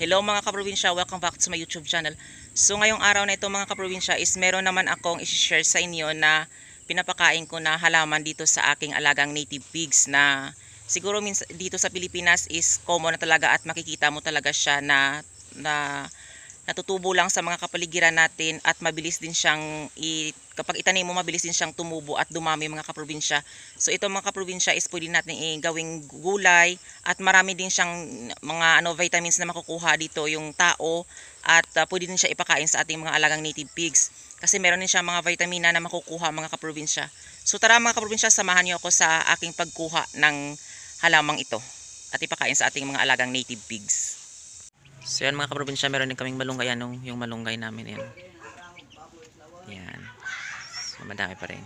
Hello mga kaprobinsya, welcome back to my YouTube channel. So ngayong araw na ito mga kaprobinsya is meron naman akong i-share sa inyo na pinapakain ko na halaman dito sa aking alagang native pigs na siguro dito sa Pilipinas is common na talaga at makikita mo talaga siya na natutubo lang sa mga kapaligiran natin at mabilis din siyang kapag itanim mo mabilis din siyang tumubo at dumami mga kaprobinsya. So ito mga kaprobinsya is pwede natin gawing gulay at marami din siyang mga vitamins na makukuha dito yung tao at pwede din siya ipakain sa ating mga alagang native pigs kasi meron din siya mga vitamina na makukuha mga kaprobinsya. So tara mga kaprobinsya, samahan niyo ako sa aking pagkuha ng halamang ito at ipakain sa ating mga alagang native pigs. So yan mga kaprobinsya, meron din kaming malunggay, yung malunggay namin yan. Yan. So madami pa rin.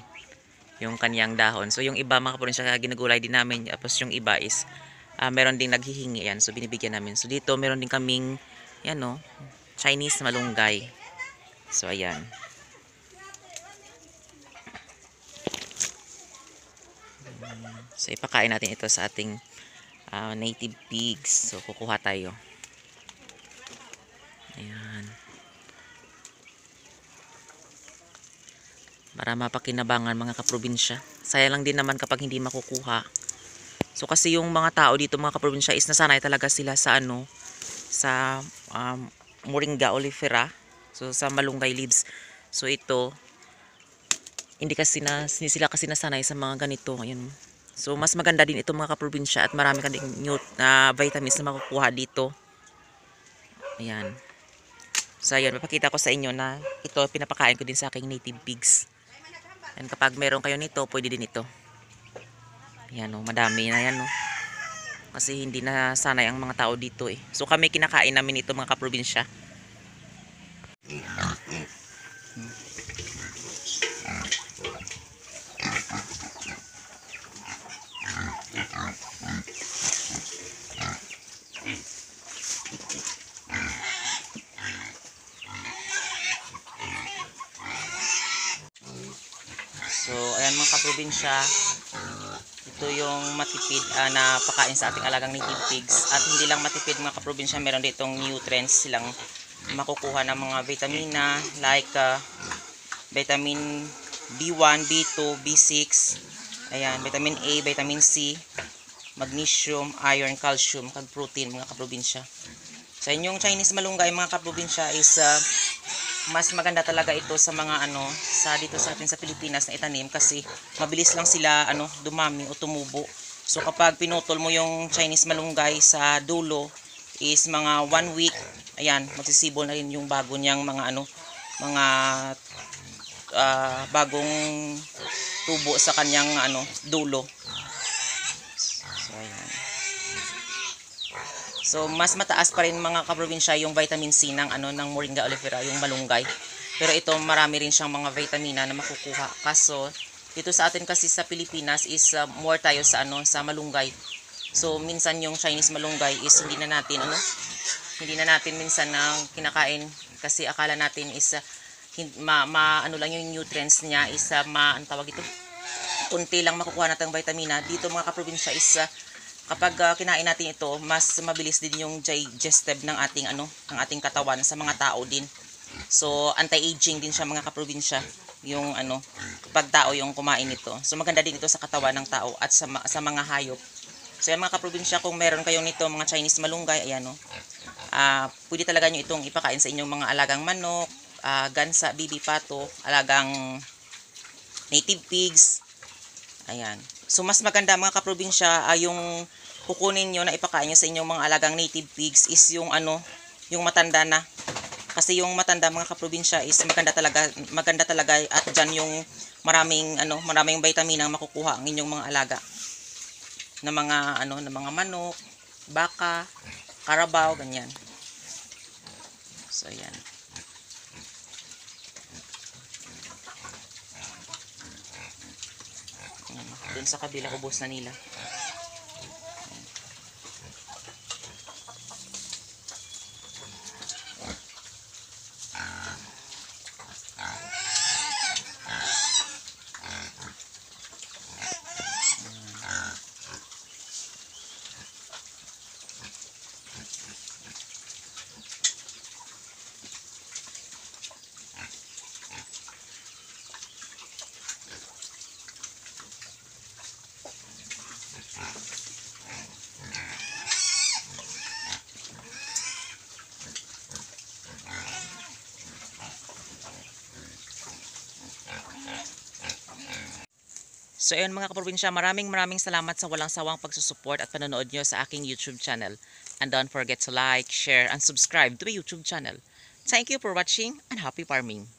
Yung kanyang dahon. So yung iba mga kaprobinsya ginagulay din namin. Tapos yung iba is meron din naghihingi yan. So binibigyan namin. So dito meron din kaming yan Chinese malunggay. So ayan. So ipakain natin ito sa ating native pigs. So kukuha tayo. Ayan. Para mapakinabangan mga kaprobinsya. Sayang lang din naman kapag hindi makukuha. So kasi yung mga tao dito mga kaprobinsya is nasanay talaga sila sa sa Moringa oleifera. So sa malunggay leaves. So ito hindi sila kasi nasanay sa mga ganito. Ayun. So mas maganda din ito mga kaprobinsya at marami kang vitamins na makukuha dito. Ayan. So ayun, mapakita ko sa inyo na ito pinapakain ko din sa aking native pigs. And kapag meron kayo nito, pwede din ito. Ayan madami na yan kasi hindi na sanay ang mga tao dito eh. So kami kinakain namin ito mga kaprobinsya. So ayan mga kaprobinsya, ito yung matipid na pakain sa ating alagang native pigs. At hindi lang matipid mga kaprobinsya, meron ditong nutrients silang makukuha ng mga vitamina like vitamin B1, B2, B6, ayan, vitamin A, vitamin C, magnesium, iron, calcium, kag protein mga kaprobinsya. Sa inyong Chinese malunggay mga kaprobinsya is mas maganda talaga ito sa mga dito sa atin sa Pilipinas na itanim kasi mabilis lang sila dumami o tumubo. So kapag pinutol mo yung Chinese malunggay sa dulo is mga 1 week, ayan, magsisibol na rin yung bago niyang mga mga bagong tubo sa kanyang dulo. So ayan. So mas mataas pa rin mga kaprobinsya yung vitamin C ng ng Moringa oleifera, yung malunggay. Pero ito marami rin siyang mga vitamina na makukuha. Kaso dito sa atin kasi sa Pilipinas is more tayo sa sa malunggay. So minsan yung Chinese malunggay is hindi na natin minsan na kinakain kasi akala natin is lang yung nutrients niya is tawag ito, kunti lang makukuha natin ng vitamina. Dito mga kaprobinsya is kapag kinain natin ito, mas mabilis din yung digestive ng ating katawan sa mga tao din. So anti-aging din siya mga kaprobinsya, yung kapag tao yung kumain nito. So maganda din ito sa katawan ng tao at sa mga hayop. So yan mga kaprobinsya, kung meron kayong nito mga Chinese malunggay, ayan pwede talaga nyo itong ipakain sa inyong mga alagang manok, gansa, bibi, pato, alagang native pigs. Ayan. So mas maganda mga kaprobinsya yung kukunin nyo na ipakain nyo sa inyong mga alagang native pigs is yung yung matanda na. Kasi yung matanda mga kaprobinsya is maganda talaga at dyan yung maraming vitamina ang makukuha ang inyong mga alaga. Na mga na mga manok, baka, karabaw, ganyan. So ayan. Doon sa kabila ubos na nila. So ayun mga kaprobinsya, maraming salamat sa walang sawang pagsusupport at panonood nyo sa aking YouTube channel. And don't forget to like, share, and subscribe to my YouTube channel. Thank you for watching and happy farming!